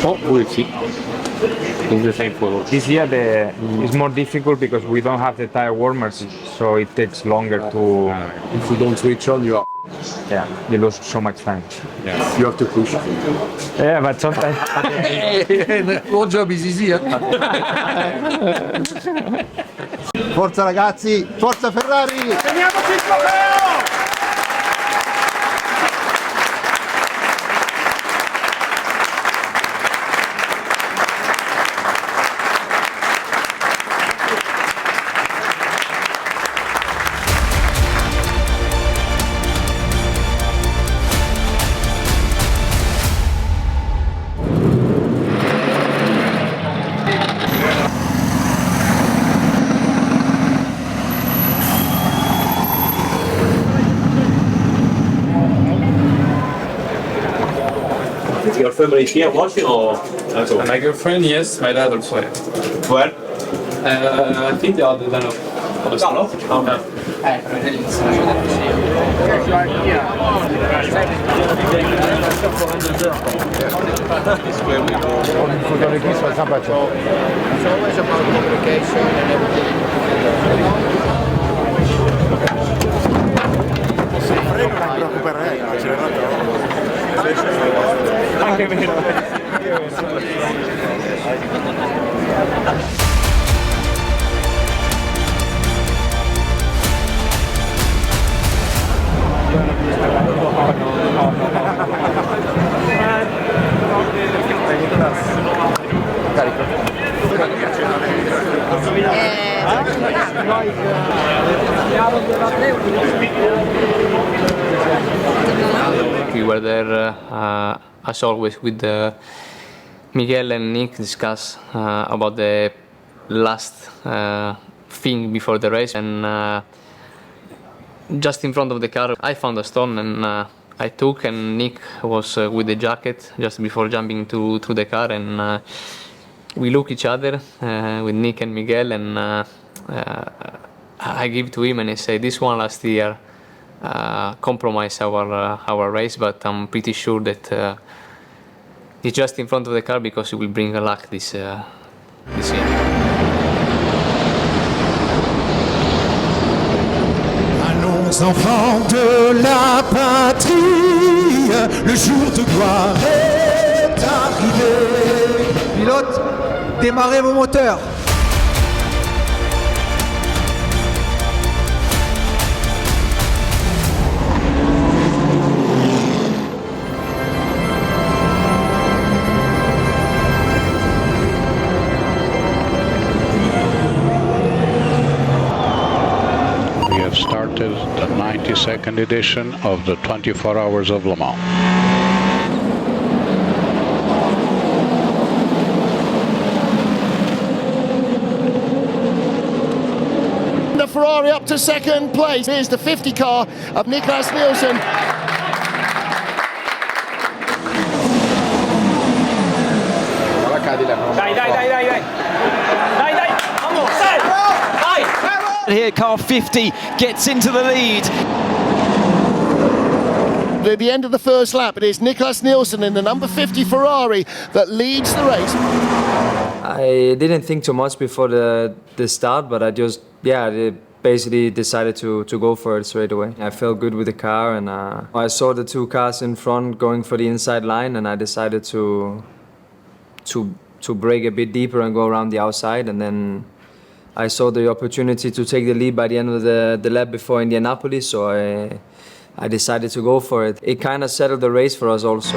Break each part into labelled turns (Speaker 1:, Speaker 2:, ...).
Speaker 1: Oh, we'll see. It's the same Fuoco.
Speaker 2: This year it's more difficult because we don't have the tire warmers, so it takes longer to.
Speaker 3: If we don't switch on, you are.
Speaker 2: Yeah, you lose so much time.
Speaker 1: Yeah.
Speaker 3: You have to push.
Speaker 2: Yeah, but sometimes.
Speaker 3: Your job is easy.
Speaker 4: Forza ragazzi, forza Ferrari!
Speaker 5: Teniamoci il trofeo!
Speaker 1: Your family is here watching or?
Speaker 6: My girlfriend, yes. My dad also.
Speaker 1: Where?
Speaker 6: I think they are the land of the
Speaker 1: Carlo?
Speaker 4: It's always about communication and everything.
Speaker 2: Anche vero.
Speaker 7: We were there, as always, with Miguel and Nick discuss about the last thing before the race, and just in front of the car I found a stone and I took, and Nick was with the jacket just before jumping to the car, and we look each other with Nick and Miguel, and I give to him and I say, this one last year compromised our race, but I'm pretty sure that it's just in front of the car because it will bring a luck this year.
Speaker 8: Allons enfants de la patrie, le jour de gloire est arrivé.
Speaker 4: Pilote, démarrez vos moteurs.
Speaker 9: Started the 92nd edition of the 24 Hours of Le Mans.
Speaker 5: The Ferrari up to second place. Here's the 50 car of Nicklas Nielsen.
Speaker 10: Here, car 50 gets into the lead.
Speaker 5: At the end of the first lap, it is Nicklas Nielsen in the number 50 Ferrari that leads the race.
Speaker 11: I didn't think too much before the start, but I just, basically decided to go for it straight away. I felt good with the car, and I saw the two cars in front going for the inside line, and I decided to brake a bit deeper and go around the outside, and then I saw the opportunity to take the lead by the end of the lap before Indianapolis, so I decided to go for it. It kind of settled the race for us also.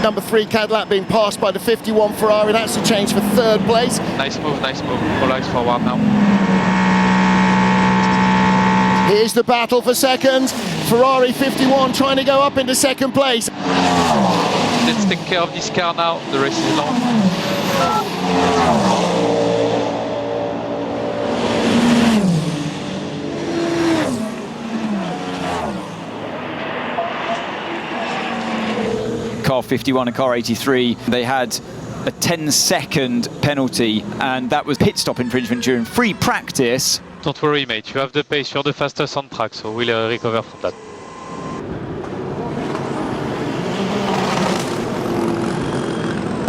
Speaker 5: Number 3 Cadillac being passed by the 51 Ferrari. That's a change for third place.
Speaker 6: Nice move, nice move. All eyes forward now.
Speaker 5: Here's the battle for second. Ferrari 51 trying to go up into second place.
Speaker 6: Let's take care of this car now. The race is long.
Speaker 10: Car 51 and car 83, they had a 10-second penalty, and that was pit stop infringement during free practice.
Speaker 6: Don't worry, mate. You have the pace. You're the fastest on track, so we'll recover from that.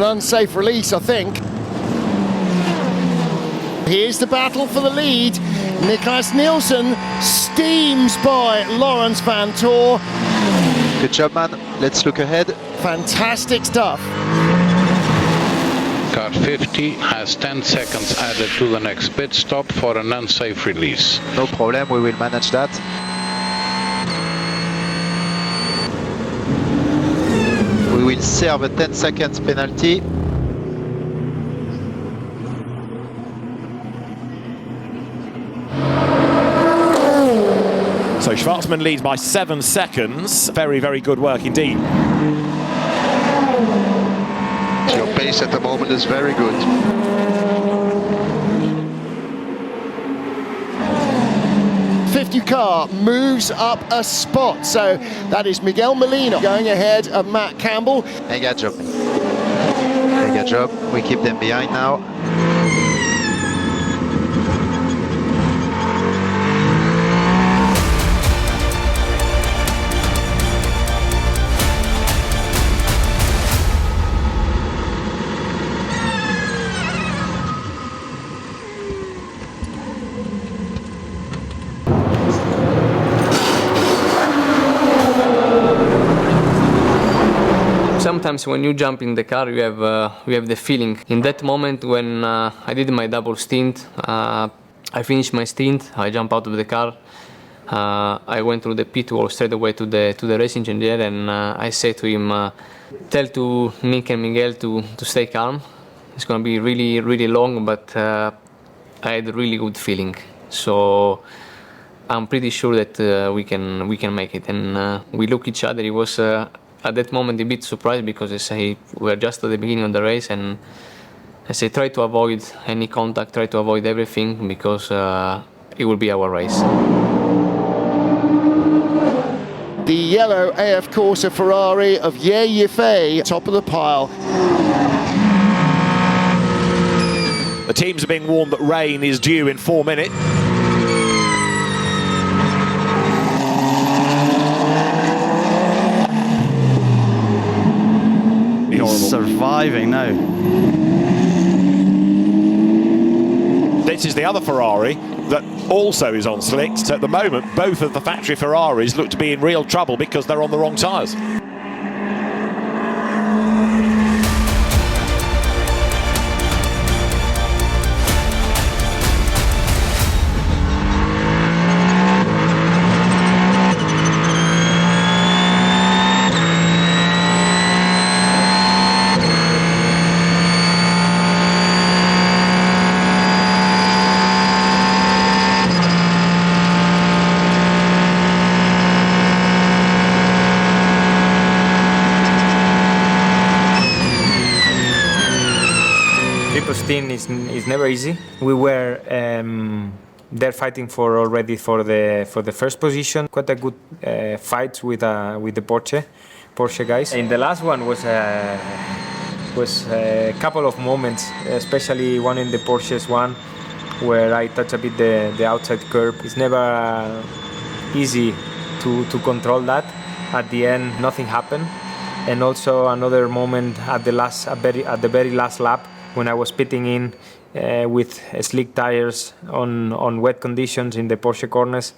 Speaker 5: An unsafe release, I think. Here's the battle for the lead. Nicklas Nielsen steams by Laurens van Tor.
Speaker 12: Good job, man. Let's look ahead.
Speaker 5: Fantastic stuff.
Speaker 9: Car 50 has 10 seconds added to the next pit stop for an unsafe release.
Speaker 12: No problem, we will manage that. We will serve a 10 seconds penalty.
Speaker 13: So Schwarzman leads by 7 seconds. Very, very good work indeed.
Speaker 12: Your pace at the moment is very good.
Speaker 5: Car moves up a spot, so that is Miguel Molina going ahead of Matt Campbell.
Speaker 12: Mega job. Mega job. We keep them behind now.
Speaker 7: Sometimes when you jump in the car, you have the feeling. In that moment when I did my double stint, I finished my stint. I jumped out of the car. I went through the pit wall straight away to the racing engineer, and I said to him, "Tell to Nick and Miguel to stay calm. It's going to be really, really long, but I had a really good feeling. So I'm pretty sure that we can make it." And we look each other. It was at that moment a bit surprised, because I say we're just at the beginning of the race, and I say try to avoid any contact, try to avoid everything, because it will be our race.
Speaker 5: The yellow AF Corsa Ferrari of Ye Yifei, top of the pile.
Speaker 13: The teams are being warned that rain is due in 4 minutes.
Speaker 14: Surviving now.
Speaker 13: This is the other Ferrari that also is on slicks. At the moment, both of the factory Ferraris look to be in real trouble because they're on the wrong tyres.
Speaker 2: Stint is never easy. We were there fighting already for the first position. Quite a good fight with the Porsche guys. In the last one was a couple of moments, especially one in the Porsche's one, where I touched a bit the outside curb. It's never easy to control that. At the end, nothing happened. And also another moment at the very last lap, when I was pitting in with slick tires on wet conditions in the Porsche corners.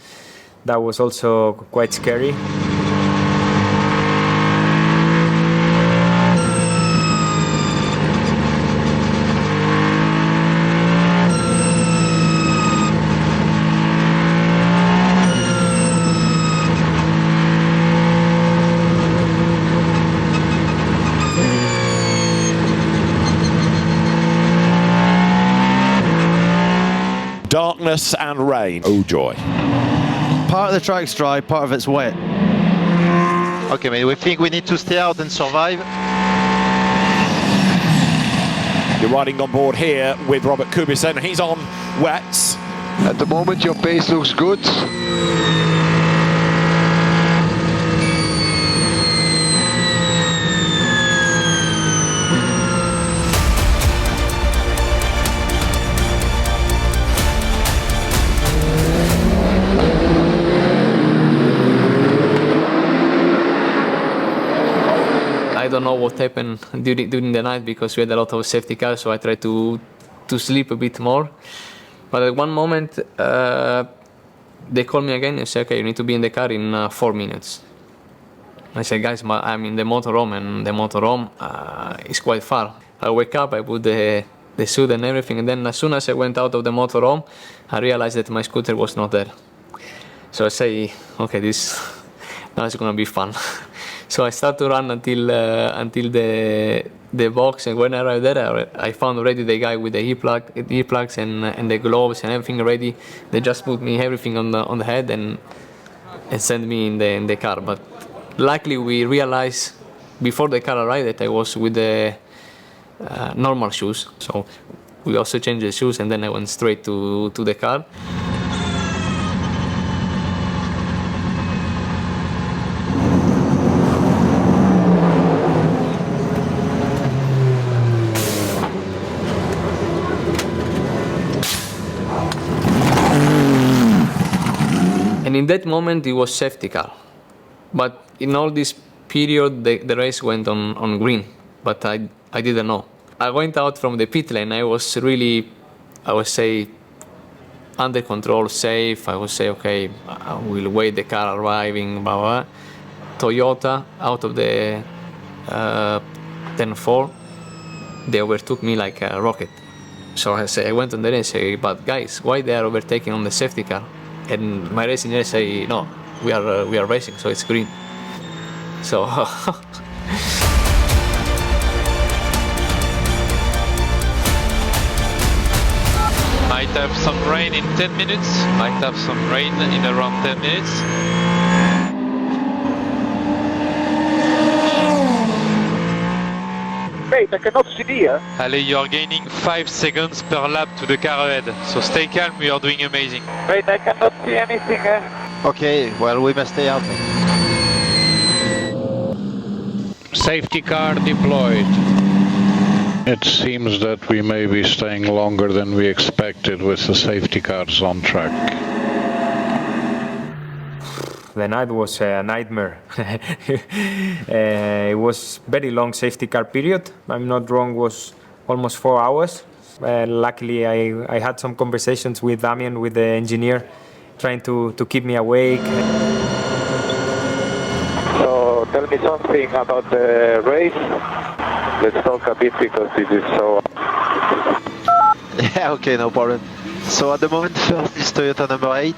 Speaker 2: That was also quite scary.
Speaker 13: Darkness and rain. Oh joy.
Speaker 14: Part of the track's dry, part of it's wet.
Speaker 12: Okay, mate, we think we need to stay out and survive.
Speaker 13: You're riding on board here with Robert Kubica. He's on wets.
Speaker 12: At the moment, your pace looks good.
Speaker 7: I don't know what happened during the night because we had a lot of safety cars, so I tried to sleep a bit more. But at one moment, they called me again and said, okay, you need to be in the car in 4 minutes. I said, guys, I'm in the motorhome, and the motorhome is quite far. I wake up, I put the suit and everything, and then as soon as I went out of the motorhome, I realized that my scooter was not there. So I say, okay, now it's gonna be fun. So I start to run until the box, and when I arrived there, I found already the guy with the earplugs and the gloves and everything ready. They just put me everything on the head and sent me in the car. But luckily we realized before the car arrived that I was with the normal shoes. So we also changed the shoes, and then I went straight to the car. And in that moment, it was safety car. But in all this period, the race went on green. But I didn't know. I went out from the pit lane. I was really, I would say, under control, safe. I would say, okay, I will wait the car arriving, blah, blah. Toyota, out of the 10-4, they overtook me like a rocket. So I went on there and say, but guys, why they are overtaking on the safety car? And my racing engineer say, no, we are racing, so it's green. So
Speaker 6: Might have some rain in 10 minutes. Might have some rain in around 10 minutes.
Speaker 15: Wait, I cannot see here.
Speaker 6: Ale, you are gaining 5 seconds per lap to the car ahead. So stay calm, we are doing amazing.
Speaker 15: Wait, I cannot see anything.
Speaker 12: Okay, well, we must stay out.
Speaker 9: Safety car deployed. It seems that we may be staying longer than we expected with the safety cars on track.
Speaker 2: The night was a nightmare. It was very long safety car period. I'm not wrong, was almost 4 hours. Luckily, I had some conversations with Damien, with the engineer, trying to keep me awake.
Speaker 15: So tell me something about the race. Let's talk a bit because this is so...
Speaker 12: Yeah, okay, no problem. So at the moment, first is Toyota number 8,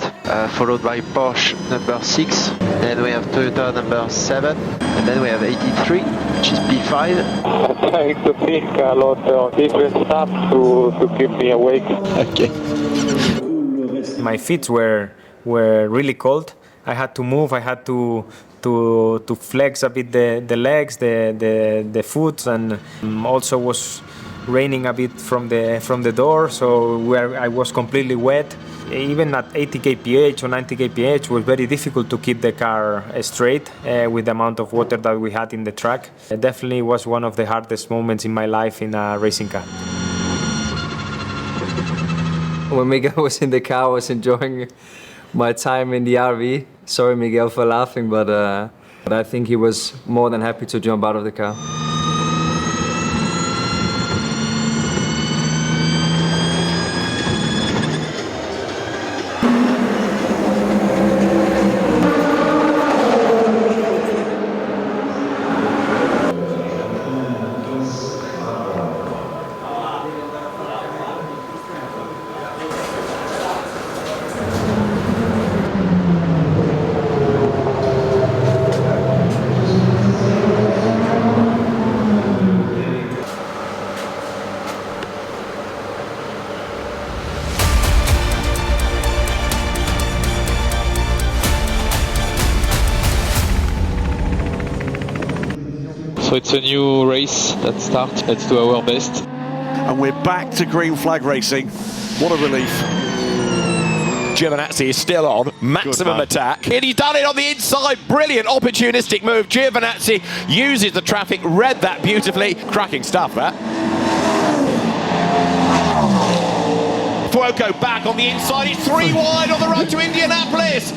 Speaker 12: followed by Porsche number 6, then we have Toyota number 7, and then we have 83, which is P5.
Speaker 15: I'm trying to think a lot of different stuff to keep me awake.
Speaker 12: Okay.
Speaker 2: My feet were really cold. I had to move. I had to flex a bit the legs, the foot, and also was raining a bit from the door, so I was completely wet. Even at 80 kph or 90 kph, was very difficult to keep the car straight with the amount of water that we had in the track. It definitely was one of the hardest moments in my life in a racing car.
Speaker 11: When Miguel was in the car, I was enjoying my time in the RV. Sorry, Miguel, for laughing, but I think he was more than happy to jump out of the car.
Speaker 6: So it's a new race that starts. Let's do our best.
Speaker 13: And we're back to green flag racing. What a relief. Giovinazzi is still on, maximum attack. And he's done it on the inside, brilliant opportunistic move. Giovinazzi uses the traffic, read that beautifully. Cracking stuff, that. Fuoco back on the inside, he's 3 wide on the road to Indianapolis.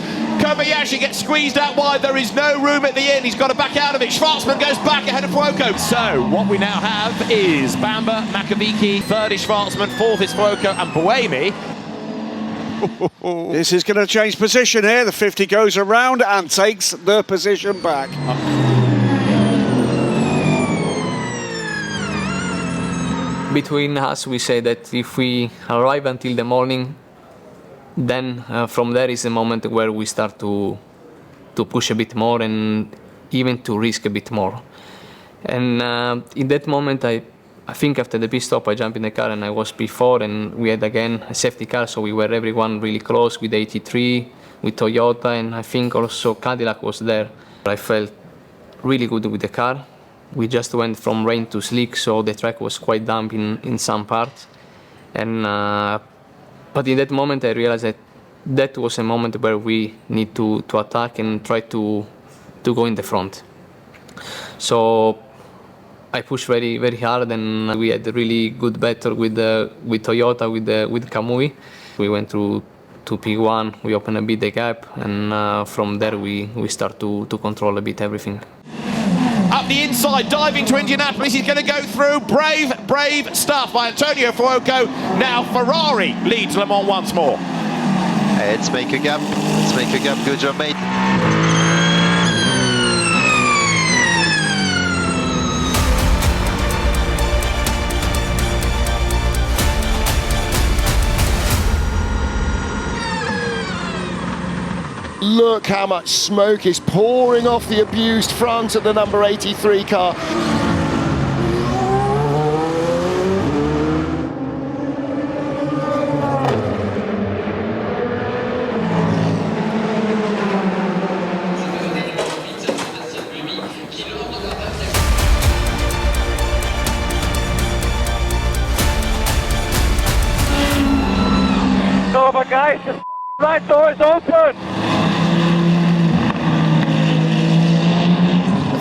Speaker 13: Kobayashi gets squeezed out wide. There is no room at the end. He's got to back out of it. Schwarzman goes back ahead of Fuoco. So what we now have is Bamba, Makaviki, third is Schwarzman, fourth is Fuoco, and Buemi.
Speaker 16: This is going to change position here. The 50 goes around and takes the position back.
Speaker 7: Between us, we say that if we arrive until the morning, then from there is the moment where we start to push a bit more and even to risk a bit more. And in that moment, I think after the pit stop, I jumped in the car and I was P4, and we had again a safety car, so we were everyone really close with 83, with Toyota, and I think also Cadillac was there. I felt really good with the car. We just went from rain to slick, so the track was quite damp in some parts. And but in that moment, I realized that that was a moment where we need to attack and try to go in the front. So I pushed very, very hard, and we had a really good battle with Toyota, with Kamui. We went through to P1, we opened a bit the gap, and from there we start to control a bit everything.
Speaker 13: Up the inside, diving to Indianapolis, he's going to go through. Brave stuff by Antonio Fuoco. Now Ferrari leads Le Mans once more.
Speaker 12: Let's make a gap. Let's make a gap. Good job, mate.
Speaker 5: Look how much smoke is pouring off the abused front of the number 83 car.
Speaker 15: No, but guys, the right door is open.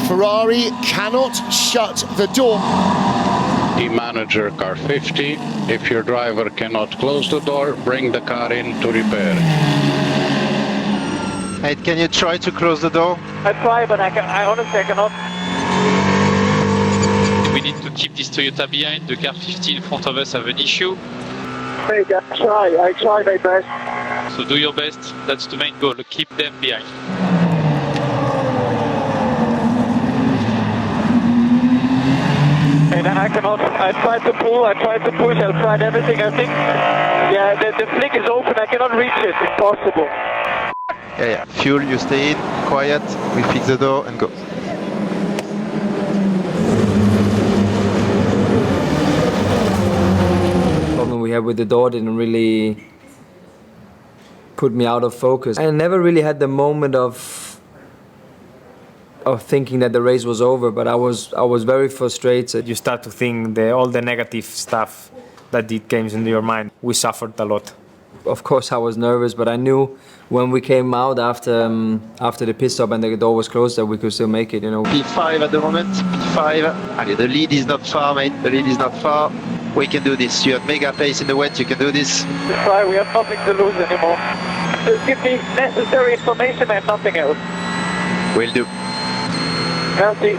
Speaker 5: Ferrari cannot shut the door.
Speaker 9: The manager car 50. If your driver cannot close the door, bring the car in to repair.
Speaker 12: Hey, can you try to close the door?
Speaker 15: I try, but I honestly cannot.
Speaker 6: We need to keep this Toyota behind. The car 50 in front of us have an issue.
Speaker 15: Hey, I try my best.
Speaker 6: So do your best. That's the main goal. Keep them behind.
Speaker 15: And I cannot. I tried to pull, I tried to push, I tried everything. I think, yeah, the flick is open. I cannot reach it. It's possible.
Speaker 12: Yeah. Fuel, you stay in, quiet. We fix the door and go.
Speaker 11: The problem we had with the door didn't really put me out of focus. I never really had the moment of thinking that the race was over, but I was very frustrated.
Speaker 2: You start to think all the negative stuff that it came into your mind. We suffered a lot.
Speaker 11: Of course I was nervous, but I knew when we came out after the pit stop and the door was closed that we could still make it, you know.
Speaker 12: P5 at the moment, P5. The lead is not far, mate. The lead is not far. We can do this. You have mega pace in the wet, you can do this.
Speaker 15: Try, we have nothing to lose anymore. Just give me necessary information and nothing else.
Speaker 12: Will do.
Speaker 15: Merci.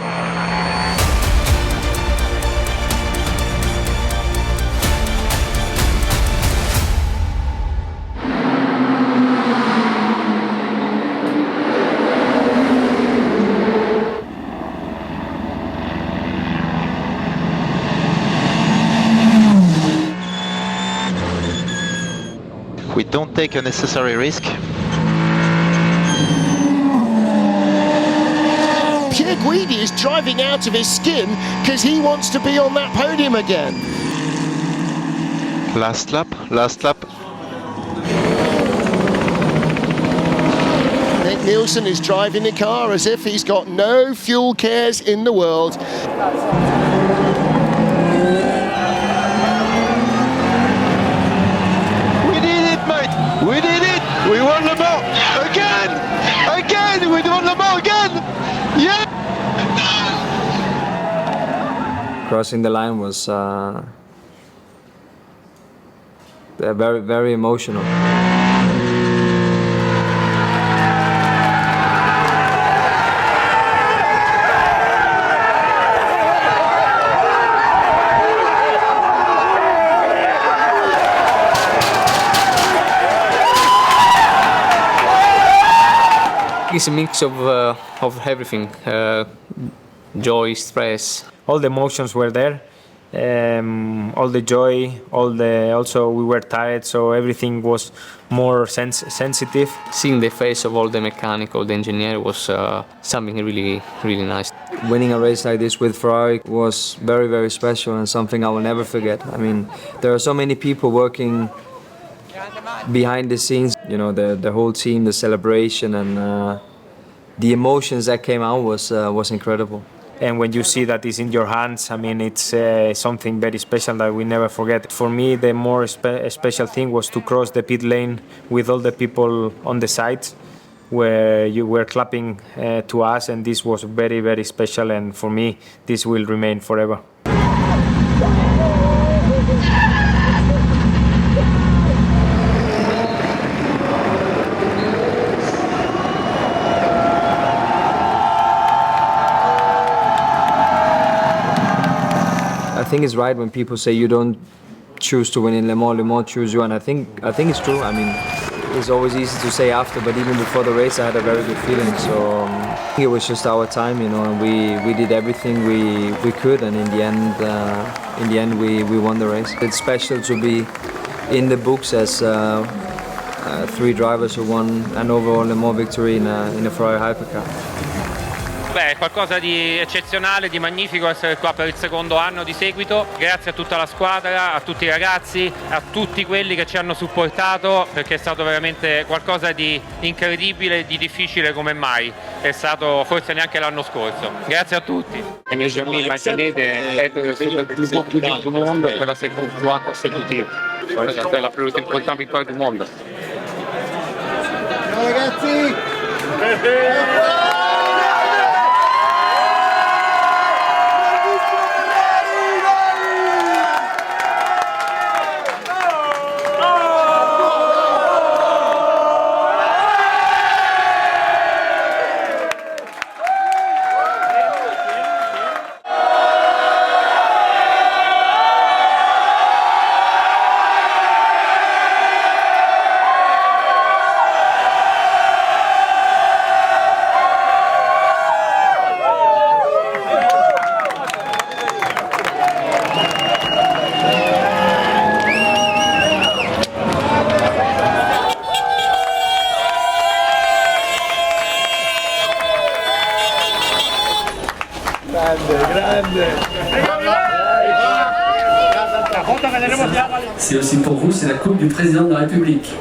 Speaker 12: We don't take unnecessary risk.
Speaker 5: Pier Guidi is driving out of his skin because he wants to be on that podium again.
Speaker 12: Last lap, last lap.
Speaker 5: Nick Nielsen is driving the car as if he's got no fuel cares in the world.
Speaker 12: We did it! We won Le Mans! Again! Again! We won Le Mans again! Yeah!
Speaker 11: Crossing the line was very, very emotional.
Speaker 7: it's a mix of everything, joy, stress.
Speaker 2: All the emotions were there, all the joy, also we were tired, so everything was more sensitive.
Speaker 7: Seeing the face of all the mechanic, all the engineer was something really, really nice.
Speaker 11: Winning a race like this with Ferrari was very, very special and something I will never forget. I mean, there are so many people working behind the scenes, you know, the whole team, the celebration, and the emotions that came out was incredible.
Speaker 2: And when you see that it's in your hands, I mean, it's something very special that we never forget. For me, the more special thing was to cross the pit lane with all the people on the sides, where you were clapping to us, and this was very, very special, and for me, this will remain forever.
Speaker 11: I think it's right when people say you don't choose to win in Le Mans choose you, and I think it's true. I mean, it's always easy to say after, but even before the race I had a very good feeling, so I think it was just our time, you know, and we did everything we could, and in the end we won the race. It's special to be in the books as 3 drivers who won an overall Le Mans victory in a Ferrari Hypercar.
Speaker 17: Beh, è qualcosa di eccezionale, di magnifico essere qua per il secondo anno di seguito. Grazie a tutta la squadra, a tutti i ragazzi, a tutti quelli che ci hanno supportato, perché è stato veramente qualcosa di incredibile, di difficile come mai è stato forse neanche l'anno scorso. Grazie a tutti.
Speaker 1: L'année 2000 être le plus beau podium du monde pour la seconde fois consécutive. C'est la plus importante victoire du monde.
Speaker 5: Ciao ragazzi!
Speaker 18: C'est aussi pour vous, c'est la Coupe du Président de la République.